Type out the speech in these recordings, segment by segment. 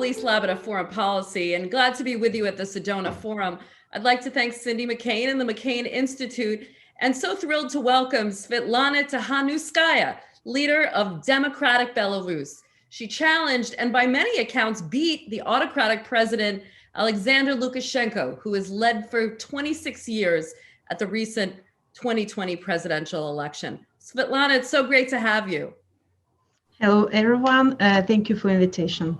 Elise Labott of Foreign Policy, and glad to be with you at the Sedona Forum. I'd like to thank Cindy McCain and the McCain Institute, and so thrilled to welcome Sviatlana Tsikhanouskaya, leader of Democratic Belarus. She challenged and by many accounts beat the autocratic president Alexander Lukashenko, who has led for 26 years at the recent 2020 presidential election. Sviatlana, it's so great to have you. Hello, everyone. Thank you for the invitation.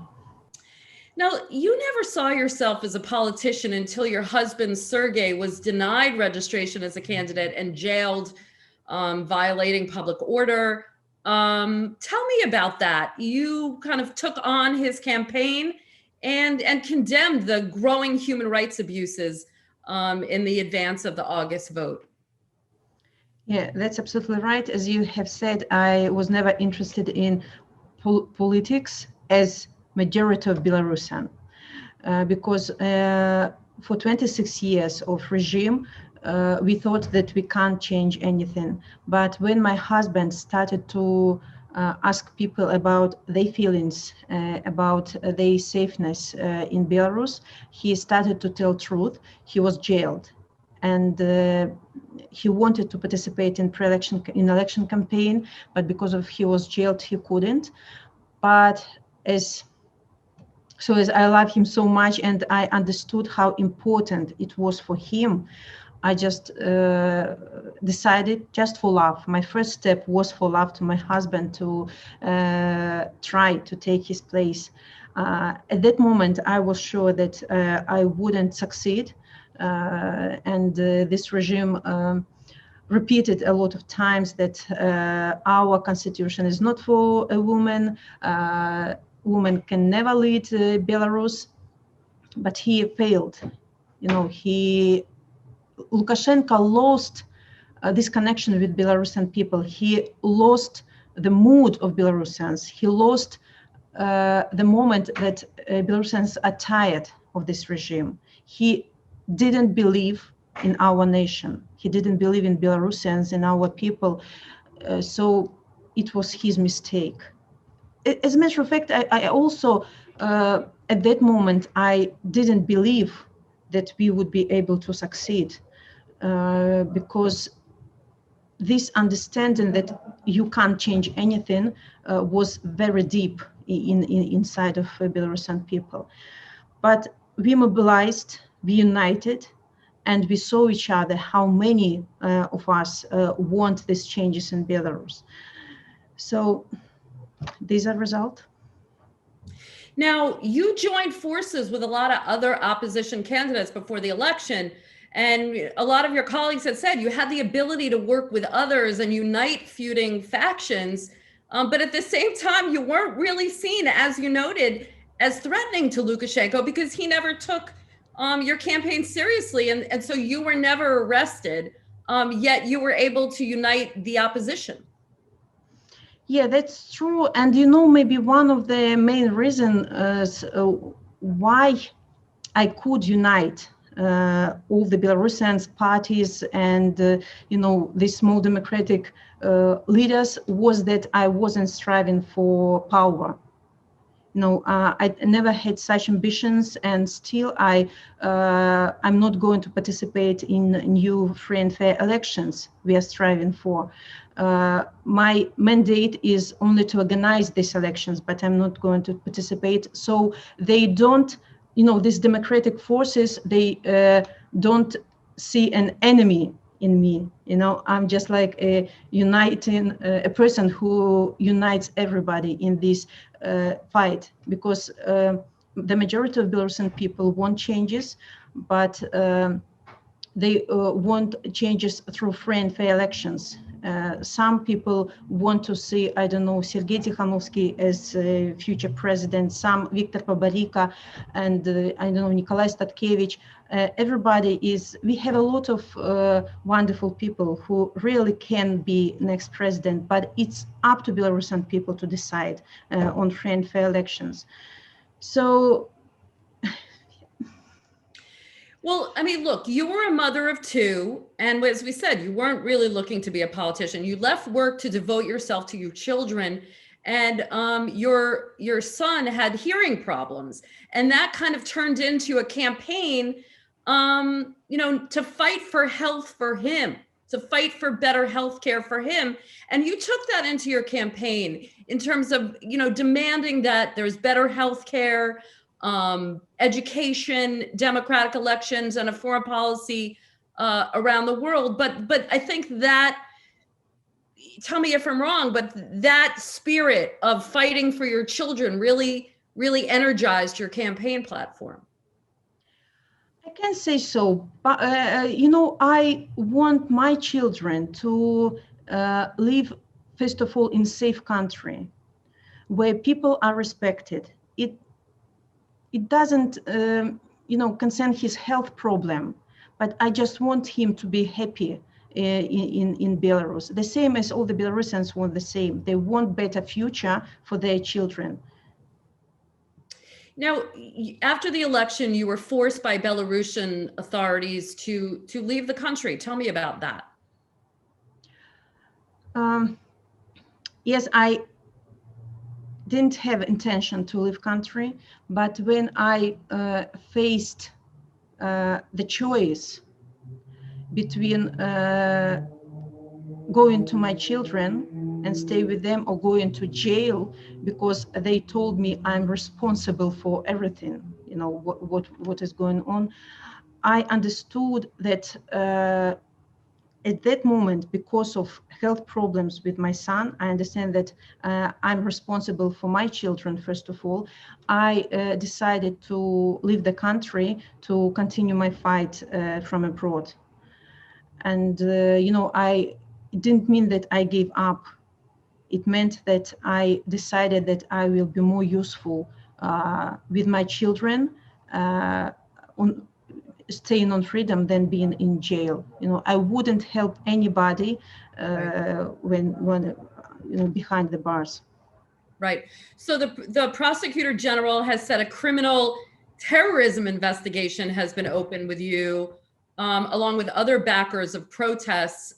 Now, you never saw yourself as a politician until your husband, Sergei, was denied registration as a candidate and jailed, violating public order. Tell me about that. You kind of took on his campaign and condemned the growing human rights abuses in the advance of the August vote. Yeah, that's absolutely right. As you have said, I was never interested in politics as majority of Belarusian, because for 26 years of regime, we thought that we can't change anything. But when my husband started to ask people about their feelings, about their safeness in Belarus, he started to tell truth. He was jailed, and he wanted to participate in election campaign, but because of he was jailed, he couldn't. But as I love him so much, and I understood how important it was for him, I just decided, just for love. My first step was for love to my husband, to try to take his place. At that moment, I was sure that I wouldn't succeed, and this regime repeated a lot of times that our constitution is not for a woman. Women can never lead Belarus, but he failed. Lukashenko lost this connection with Belarusian people. He lost the mood of Belarusians. He lost the moment that Belarusians are tired of this regime. He didn't believe in our nation. He didn't believe in Belarusians, in our people. So it was his mistake. As a matter of fact, I also, at that moment, I didn't believe that we would be able to succeed, because this understanding that you can't change anything was very deep inside of Belarusian people. But we mobilized, we united, and we saw each other how many of us want these changes in Belarus. So these are results. Now, you joined forces with a lot of other opposition candidates before the election, and a lot of your colleagues had said you had the ability to work with others and unite feuding factions, but at the same time, you weren't really seen, as you noted, as threatening to Lukashenko because he never took your campaign seriously, and so you were never arrested, yet you were able to unite the opposition. Yeah, that's true. And maybe one of the main reasons why I could unite all the Belarusians parties and, these small democratic leaders was that I wasn't striving for power. I never had such ambitions, and still I'm not going to participate in new free and fair elections we are striving for. My mandate is only to organize these elections, but I'm not going to participate. So they don't, these democratic forces, they don't see an enemy in me. I'm just like a person who unites everybody in this fight, because the majority of Belarusian people want changes, but they want changes through free and fair elections. Some people want to see, Sergei Tsikhanouskaya as a future president, some Viktor Babarika, and Nikolai Statkevich. We have a lot of wonderful people who really can be next president, but it's up to Belarusian people to decide on free and fair elections. So. Well, look, you were a mother of two, and as we said, you weren't really looking to be a politician. You left work to devote yourself to your children and your son had hearing problems, and that kind of turned into a campaign, to fight for health for him, to fight for better health care for him. And you took that into your campaign in terms of, demanding that there's better health care, education, democratic elections, and a foreign policy around the world. But I think that, tell me if I'm wrong, but that spirit of fighting for your children really, really energized your campaign platform. I can say so, but I want my children to live, first of all, in safe country where people are respected. It doesn't, concern his health problem, but I just want him to be happy in Belarus. The same as all the Belarusians want the same. They want better future for their children. Now, after the election, you were forced by Belarusian authorities to leave the country. Tell me about that. Yes, I didn't have intention to leave country, but when I faced the choice between going to my children and stay with them or going to jail, because they told me I'm responsible for everything, what is going on, I understood that at that moment, because of health problems with my son, I understand that I'm responsible for my children, first of all. I decided to leave the country to continue my fight from abroad. And, I didn't mean that I gave up. It meant that I decided that I will be more useful with my children on staying on freedom than being in jail. I wouldn't help anybody when behind the bars. Right. So the prosecutor general has said a criminal terrorism investigation has been opened with you, along with other backers of protests.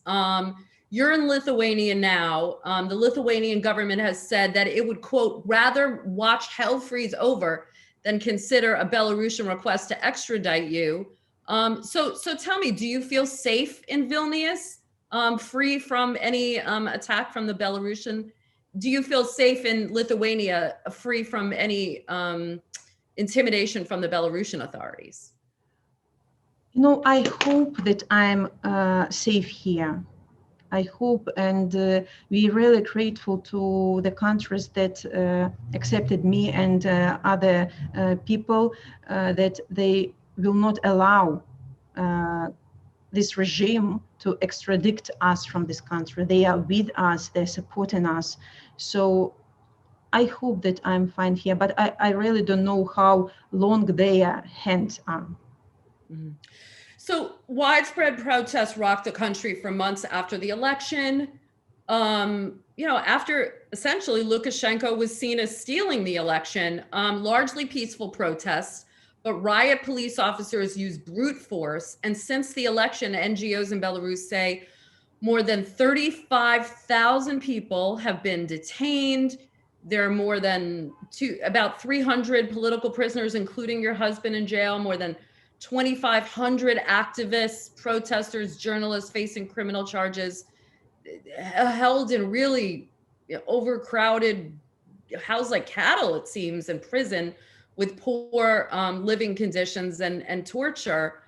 You're in Lithuania now. The Lithuanian government has said that it would, quote, rather watch hell freeze over than consider a Belarusian request to extradite you. So tell me, do you feel safe in Vilnius, free from any attack from the Belarusian? Do you feel safe in Lithuania, free from any intimidation from the Belarusian authorities? I hope that I'm safe here. I hope, and we're really grateful to the countries that accepted me and other people, that they will not allow this regime to extradite us from this country. They are with us, they're supporting us. So I hope that I'm fine here, but I really don't know how long their hands are. Mm-hmm. So widespread protests rocked the country for months after the election. After essentially Lukashenko was seen as stealing the election, largely peaceful protests, but riot police officers used brute force. And since the election, NGOs in Belarus say more than 35,000 people have been detained. There are more than about 300 political prisoners, including your husband, in jail, more than 2,500 activists, protesters, journalists facing criminal charges, held in really overcrowded, housed like cattle, it seems, in prison with poor living conditions and torture.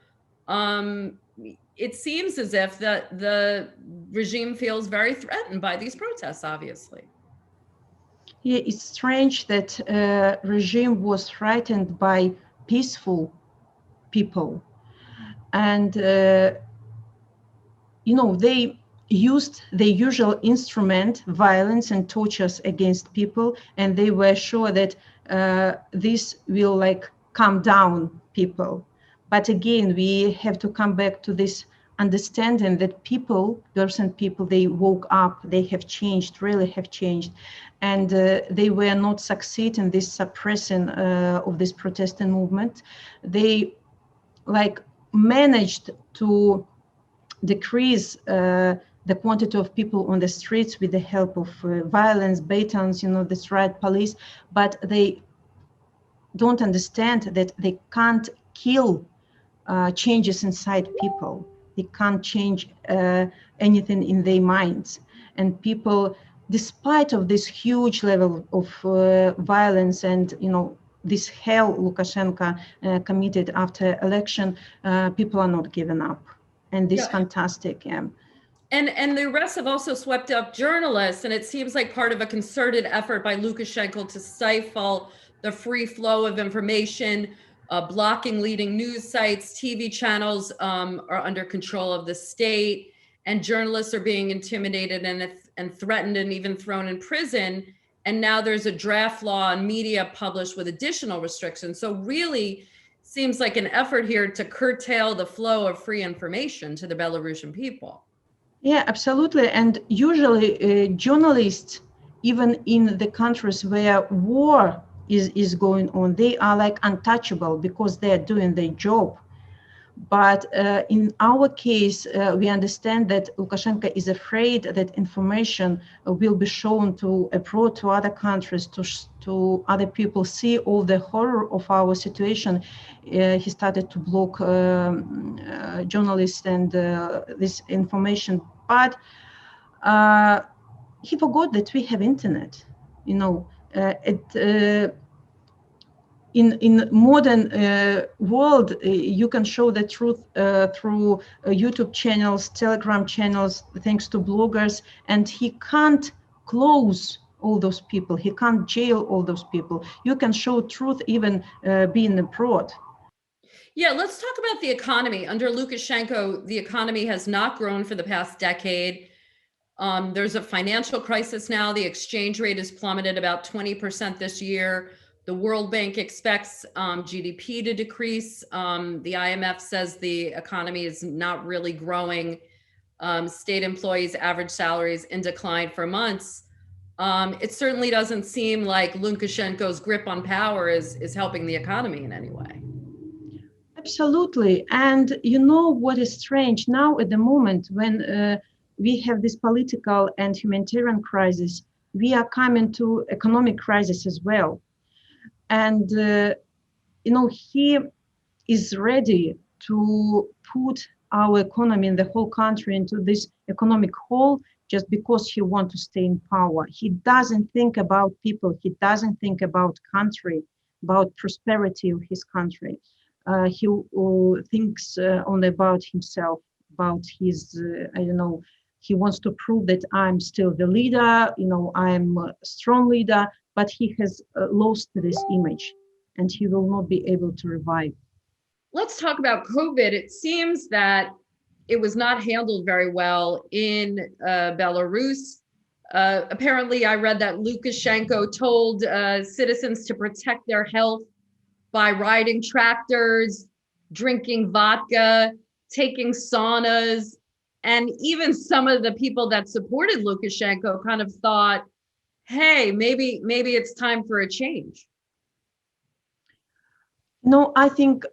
It seems as if the regime feels very threatened by these protests, obviously. Yeah, it's strange that regime was threatened by peaceful people, and they used the usual instrument, violence and tortures against people, and they were sure that this will calm down people. But again, we have to come back to this understanding that people, they woke up, they have changed, really have changed, and they were not succeed in this suppressing of this protesting movement. They managed to decrease the quantity of people on the streets with the help of violence, batons, this riot police, but they don't understand that they can't kill changes inside people. They can't change anything in their minds. And people, despite of this huge level of violence and, this hell Lukashenko committed after election, people are not giving up. And this is fantastic. Yeah. And the arrests have also swept up journalists, and it seems like part of a concerted effort by Lukashenko to stifle the free flow of information, blocking leading news sites, TV channels are under control of the state, and journalists are being intimidated and threatened and even thrown in prison. And now there's a draft law on media published with additional restrictions. So really seems like an effort here to curtail the flow of free information to the Belarusian people. Yeah, absolutely. And usually journalists, even in the countries where war is going on, they are like untouchable because they are doing their job. But in our case, we understand that Lukashenko is afraid that information will be shown to abroad, to other countries, to other people, see all the horror of our situation. He started to block journalists and this information. But he forgot that we have internet. In modern world, you can show the truth through YouTube channels, Telegram channels, thanks to bloggers, and he can't close all those people. He can't jail all those people. You can show truth even being abroad. Yeah, let's talk about the economy. Under Lukashenko, the economy has not grown for the past decade. There's a financial crisis now. The exchange rate has plummeted about 20% this year. The World Bank expects GDP to decrease. The IMF says the economy is not really growing. State employees' average salaries in decline for months. It certainly doesn't seem like Lukashenko's grip on power is helping the economy in any way. Absolutely. And what is strange now at the moment when we have this political and humanitarian crisis, we are coming to economic crisis as well. And, he is ready to put our economy in the whole country into this economic hole just because he wants to stay in power. He doesn't think about people. He doesn't think about country, about prosperity of his country. He thinks only about himself, about his, he wants to prove that I'm still the leader, I'm a strong leader, but he has lost this image and he will not be able to revive. Let's talk about COVID. It seems that it was not handled very well in Belarus. Apparently, I read that Lukashenko told citizens to protect their health by riding tractors, drinking vodka, taking saunas. And even some of the people that supported Lukashenko kind of thought, hey, maybe it's time for a change. No, I think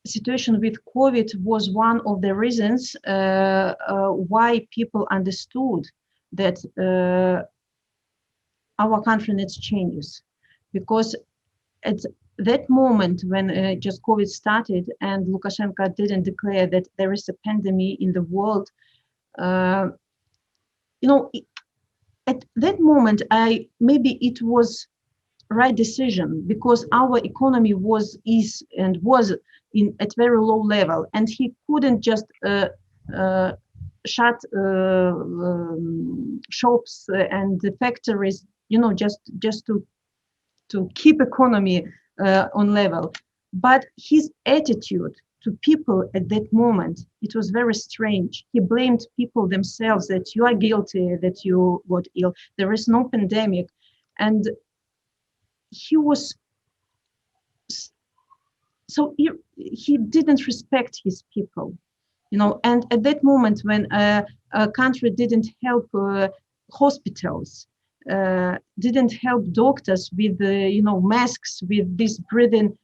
situation with COVID was one of the reasons why people understood that our country needs changes. Because at that moment when just COVID started and Lukashenko didn't declare that there is a pandemic in the world, at that moment, maybe it was right decision because our economy was in at very low level, and he couldn't just shut shops and the factories, just to keep economy on level. But his attitude to people at that moment, it was very strange. He blamed people themselves that you are guilty, that you got ill. There is no pandemic. And he was, so he didn't respect his people, and at that moment when a country didn't help hospitals, didn't help doctors with masks, with this breathing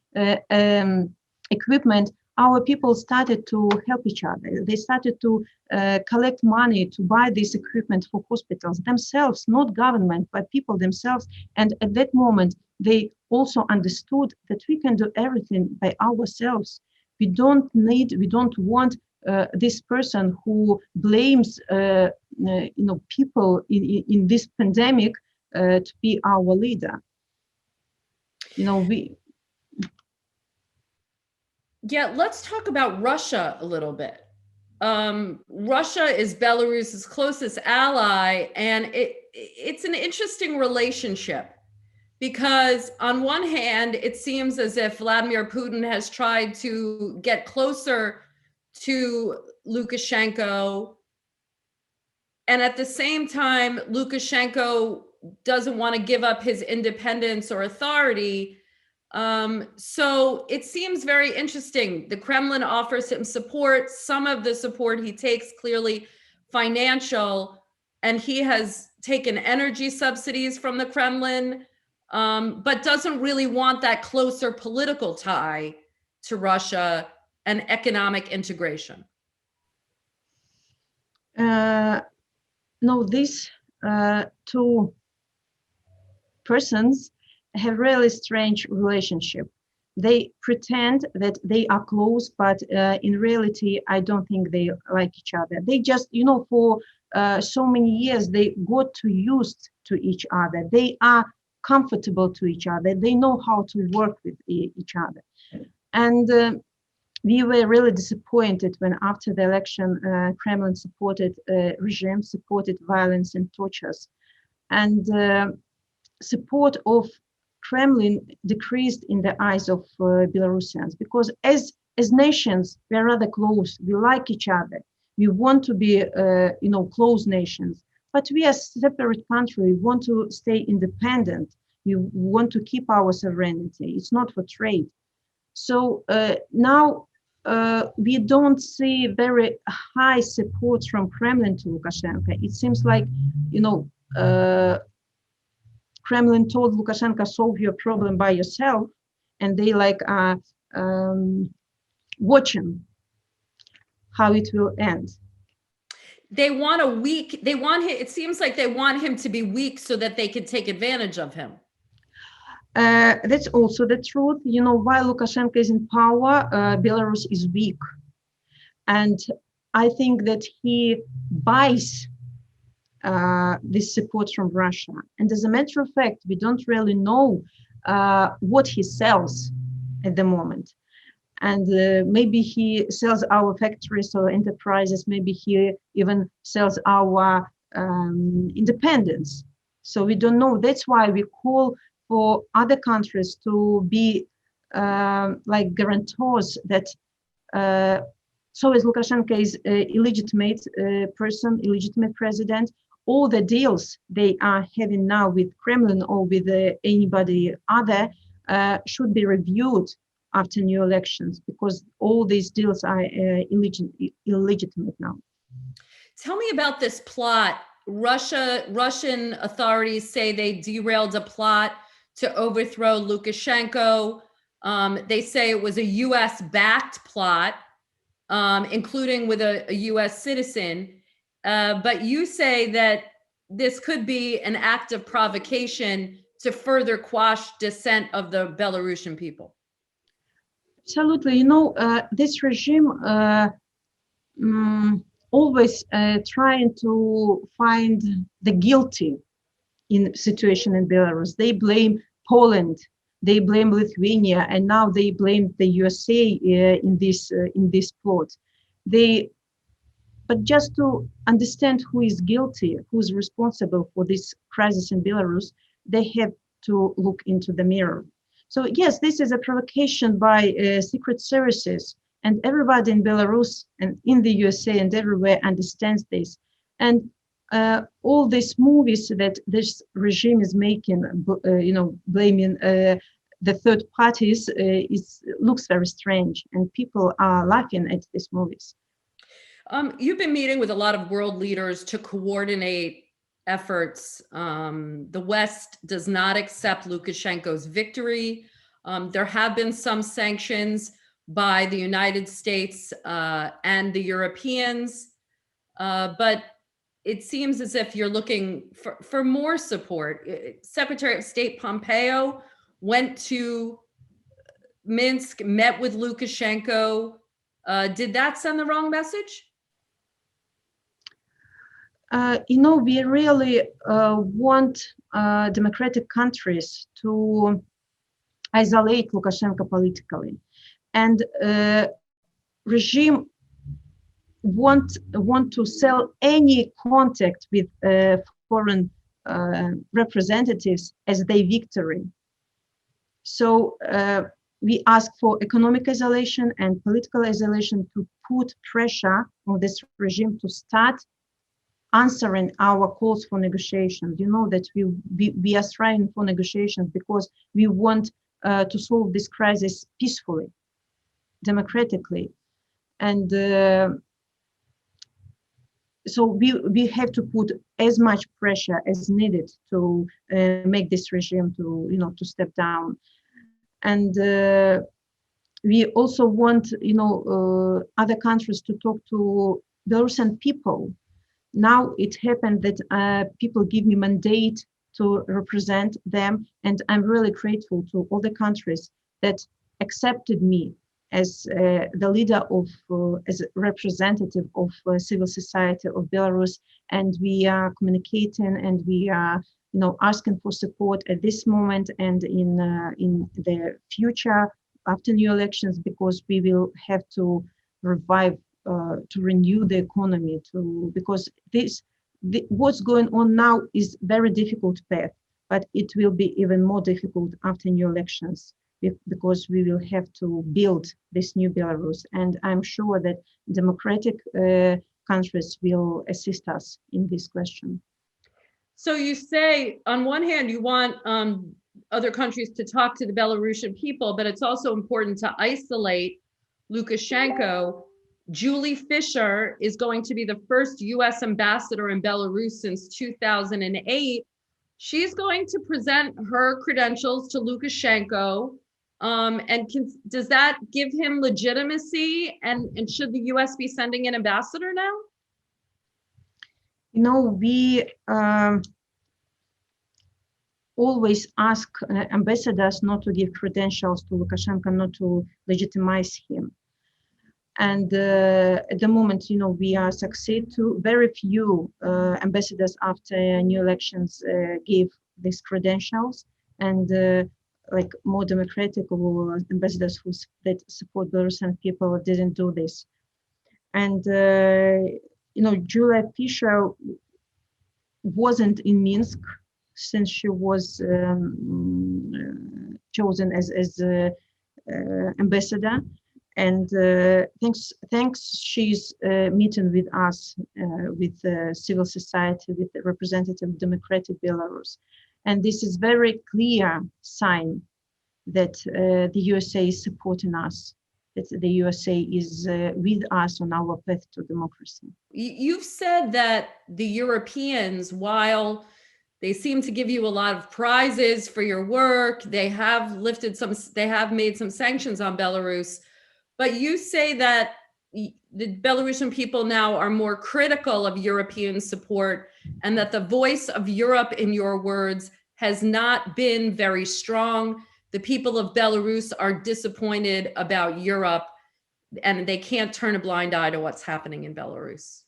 equipment, our people started to help each other. They started to collect money to buy this equipment for hospitals themselves, not government, but people themselves. And at that moment, they also understood that we can do everything by ourselves. We don't want this person who blames people in this pandemic to be our leader. Yeah, let's talk about Russia a little bit. Russia is Belarus's closest ally, and it's an interesting relationship because on one hand, it seems as if Vladimir Putin has tried to get closer to Lukashenko, and at the same time, Lukashenko doesn't want to give up his independence or authority. So it seems very interesting. The Kremlin offers him support. Some of the support he takes clearly financial, and he has taken energy subsidies from the Kremlin, but doesn't really want that closer political tie to Russia and economic integration. No, these two persons have really strange relationship. They pretend that they are close, but in reality, I don't think they like each other. They just, for so many years, they got too used to each other. They are comfortable to each other. They know how to work with each other. And we were really disappointed when after the election, Kremlin supported regime, supported violence and tortures. And support of Kremlin decreased in the eyes of Belarusians because as nations, we're rather close. We like each other. We want to be, close nations. But we are a separate country. We want to stay independent. We want to keep our sovereignty. It's not for trade. So now we don't see very high support from Kremlin to Lukashenko. It seems like, Kremlin told Lukashenko, solve your problem by yourself, and they are watching how it will end. It seems like they want him to be weak so that they can take advantage of him. That's also the truth. While Lukashenko is in power, Belarus is weak. And I think that he buys this support from Russia. And as a matter of fact, we don't really know what he sells at the moment. And maybe he sells our factories or enterprises, maybe he even sells our independence. So we don't know. That's why we call for other countries to be guarantors that so as Lukashenko is an illegitimate person, illegitimate president, all the deals they are having now with Kremlin or with anybody other should be reviewed after new elections because all these deals are illegitimate now. Tell me about this plot. Russian authorities say they derailed a plot to overthrow Lukashenko. They say it was a US-backed plot, including with a US citizen. But you say that this could be an act of provocation to further quash dissent of the Belarusian people. Absolutely. This regime always trying to find the guilty in situation in Belarus. They blame Poland, they blame Lithuania, and now they blame the USA in this plot. But just to understand who is guilty, who is responsible for this crisis in Belarus, they have to look into the mirror. So yes, this is a provocation by secret services, and everybody in Belarus and in the USA and everywhere understands this. And all these movies that this regime is making, blaming the third parties, looks very strange, and people are laughing at these movies. You've been meeting with a lot of world leaders to coordinate efforts. The West does not accept Lukashenko's victory. There have been some sanctions. by the United States and the Europeans. But it seems as if you're looking for more support. Secretary of State Pompeo went to Minsk, met with Lukashenko. Did that send the wrong message? We really want democratic countries to isolate Lukashenko politically, and regime want to sell any contact with foreign representatives as their victory. So we ask for economic isolation and political isolation to put pressure on this regime to start answering our calls for negotiations. You know that we are striving for negotiations because we want to solve this crisis peacefully, democratically, and so we have to put as much pressure as needed to make this regime to step down, and we also want other countries to talk to Belarusian people. Now it happened that people give me mandate to represent them, and I'm really grateful to all the countries that accepted me as the leader of, as a representative of civil society of Belarus, and we are communicating and we are, asking for support at this moment and in the future after new elections, because we will have to revive, to renew the economy, because what's going on now is very difficult path, but it will be even more difficult after new elections, because we will have to build this new Belarus. And I'm sure that democratic countries will assist us in this question. So you say, on one hand, you want other countries to talk to the Belarusian people, but it's also important to isolate Lukashenko. Julie Fisher is going to be the first US ambassador in Belarus since 2008. She's going to present her credentials to Lukashenko. Does that give him legitimacy? And should the US be sending an ambassador now? We always ask ambassadors not to give credentials to Lukashenko, not to legitimize him. And at the moment, we are succeed to very few ambassadors after new elections gave these credentials, and like more democratic ambassadors that support Belarusian people didn't do this. And Julia Fisher wasn't in Minsk since she was chosen as ambassador. And thanks, she's meeting with us, with civil society, with the representative of democratic Belarus. And this is very clear sign that the USA is supporting us, that the USA is with us on our path to democracy. You've said that the Europeans, while they seem to give you a lot of prizes for your work, they have made some sanctions on Belarus, but you say that the Belarusian people now are more critical of European support, and that the voice of Europe, in your words, has not been very strong. The people of Belarus are disappointed about Europe, and they can't turn a blind eye to what's happening in Belarus.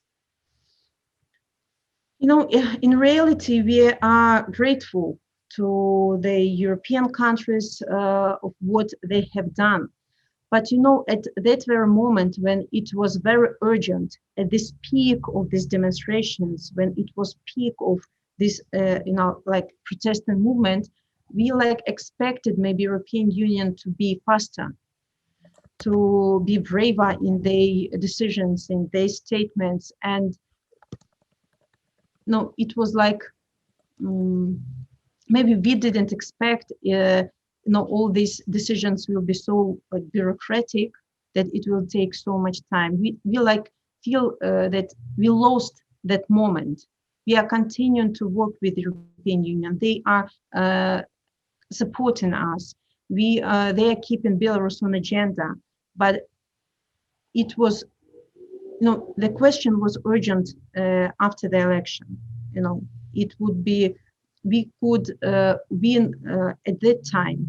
In reality, we are grateful to the European countries of what they have done. But at that very moment, when it was very urgent, at this peak of these demonstrations, when it was peak of this, protesting movement, we expected maybe European Union to be faster, to be braver in their decisions, in their statements. And no, it was maybe we didn't expect all these decisions will be so bureaucratic, that it will take so much time. We feel that we lost that moment. We are continuing to work with the European Union. They are supporting us. They are keeping Belarus on agenda. but it was, the question was urgent after the election. It would be, we could win at that time,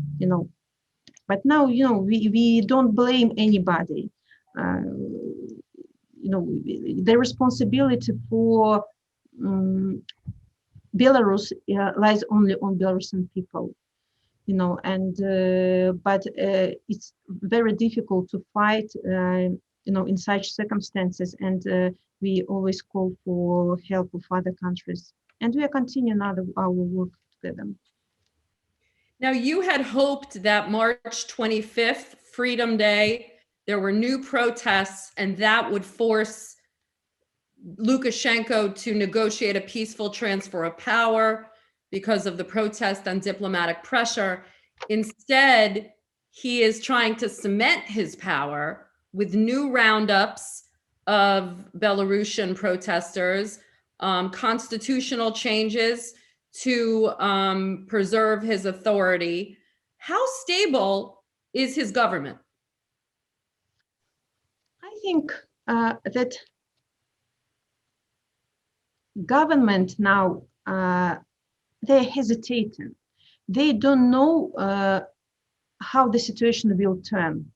but now, we don't blame anybody. The responsibility for Belarus lies only on Belarusian people. But it's very difficult to fight, in such circumstances, and we always call for help of other countries, and we are continuing our work together. Now, you had hoped that March 25th, Freedom Day, there were new protests, and that would force Lukashenko to negotiate a peaceful transfer of power because of the protest and diplomatic pressure. Instead, he is trying to cement his power with new roundups of Belarusian protesters, constitutional changes to preserve his authority. How stable is his government? I think that government now, they're hesitating. They don't know how the situation will turn,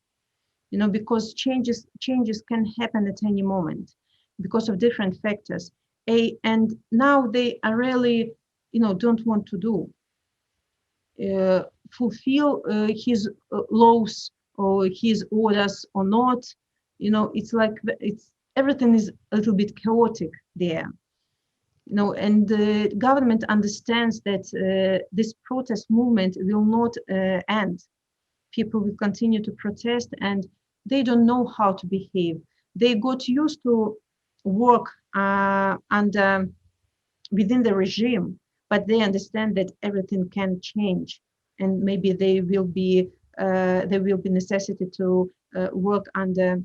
because changes can happen at any moment because of different factors. And now they are really, don't want to do fulfill his laws or his orders or not. It's like everything is a little bit chaotic there. And the government understands that this protest movement will not end. People will continue to protest, and they don't know how to behave. They got used to work under within the regime, but they understand that everything can change, and maybe there will be necessity to work under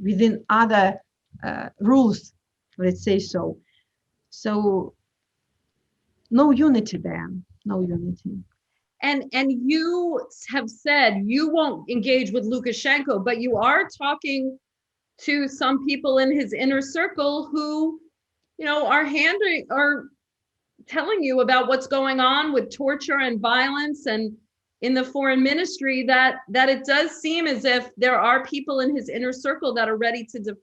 within other rules, let's say so. So no unity there, no unity. And you have said you won't engage with Lukashenko, but you are talking to some people in his inner circle who, are telling you about what's going on with torture and violence, and in the foreign ministry that it does seem as if there are people in his inner circle that are ready to,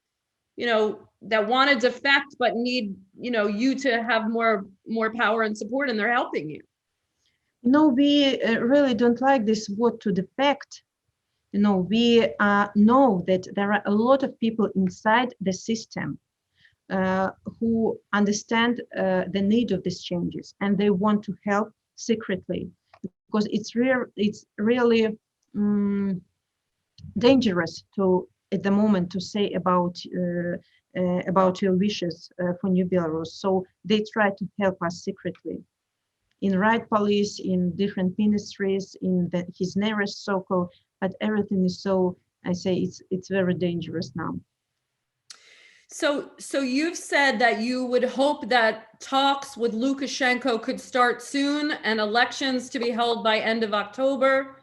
that want to defect but need, you to have more power and support, and they're helping you. No, we really don't like this word to defect. We know that there are a lot of people inside the system who understand the need of these changes, and they want to help secretly, because it's really dangerous at the moment to say about your wishes for New Belarus. So they try to help us secretly in riot police, in different ministries, in his nearest circle, but everything is so, I say, it's very dangerous now. So you've said that you would hope that talks with Lukashenko could start soon and elections to be held by end of October.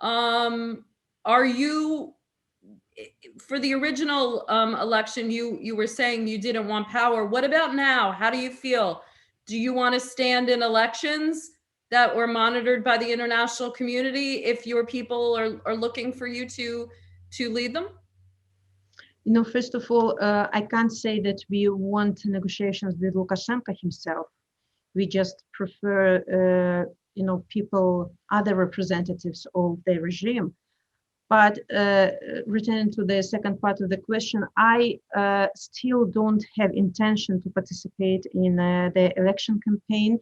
Are you, for the original election, you were saying you didn't want power. What about now? How do you feel? Do you want to stand in elections that were monitored by the international community if your people are looking for you to lead them? First of all, I can't say that we want negotiations with Lukashenko himself. We just prefer, people, other representatives of the regime. But returning to the second part of the question, I still don't have intention to participate in the election campaign.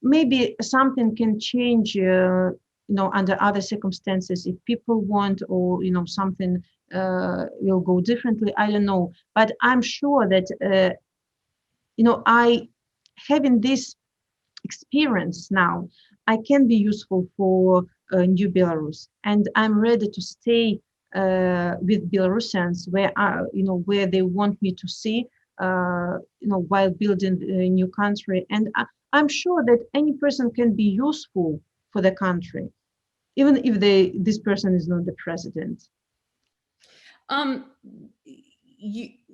Maybe something can change, under other circumstances, if people want, or something will go differently. I don't know, but I'm sure that I having this experience now, I can be useful for New Belarus, and I'm ready to stay with Belarusians where they want me to see, while building a new country. And I'm sure that any person can be useful for the country, even if this person is not the president.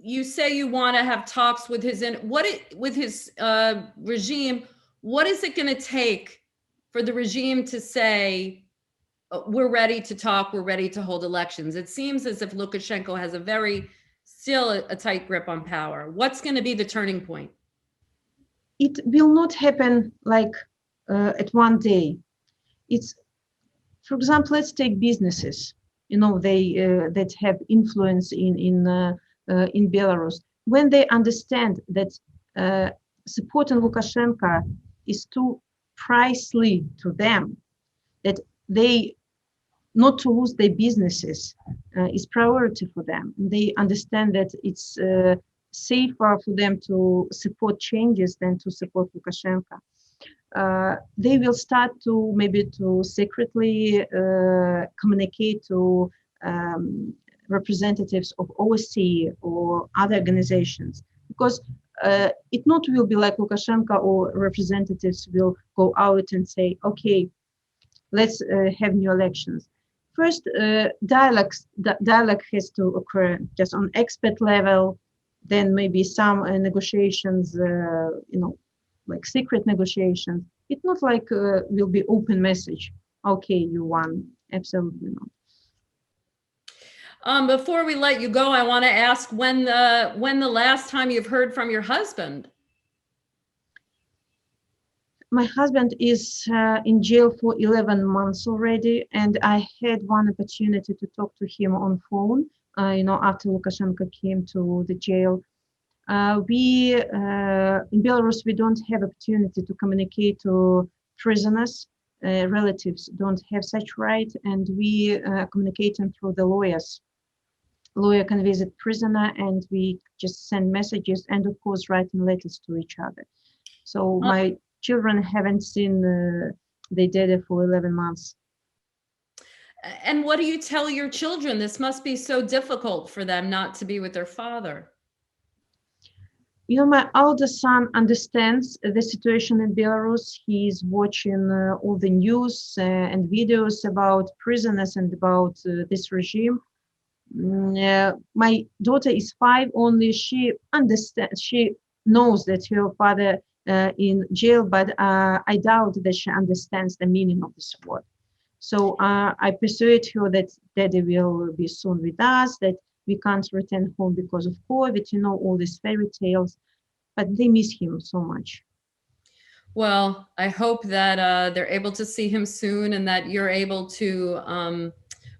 You say you want to have talks with his regime. What is it going to take for the regime to say, we're ready to talk, we're ready to hold elections? It seems as if Lukashenko has still a tight grip on power. What's going to be the turning point? It will not happen like at one day. It's, for example, let's take businesses. They that have influence in Belarus. When they understand that supporting Lukashenko is too pricey to them, that they not to lose their businesses is priority for them. They understand that it's safer for them to support changes than to support Lukashenko. They will start to secretly communicate to representatives of OSCE or other organizations, because it not will be like Lukashenko or representatives will go out and say, okay, let's have new elections. First, dialogue has to occur just on expert level, then maybe some negotiations, like secret negotiations. It's not like will be open message. Okay, you won. Absolutely not. Before we let you go, I want to ask when the last time you've heard from your husband? My husband is in jail for 11 months already, and I had one opportunity to talk to him on phone, after Lukashenko came to the jail. We in Belarus, we don't have opportunity to communicate to prisoners. Relatives don't have such right, and we communicating through the lawyers. Lawyer can visit prisoner, and we just send messages, and of course writing letters to each other. So my children haven't seen their daddy for 11 months. And what do you tell your children? This must be so difficult for them not to be with their father. My older son understands the situation in Belarus. He's watching all the news and videos about prisoners and about this regime. My daughter is 5 only. She understands, she knows that her father in jail, but I doubt that she understands the meaning of this word. So I persuade her that daddy will be soon with us, that we can't return home because of COVID, all these fairy tales, but they miss him so much. Well, I hope that they're able to see him soon, and that you're able to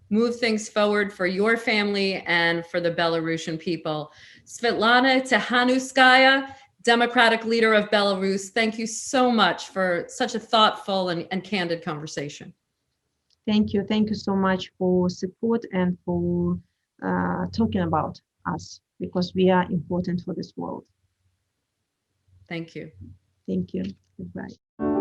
move things forward for your family and for the Belarusian people. Sviatlana Tsikhanouskaya, Democratic leader of Belarus, thank you so much for such a thoughtful and candid conversation. Thank you. Thank you so much for support and for talking about us, because we are important for this world. Thank you. Thank you. Goodbye.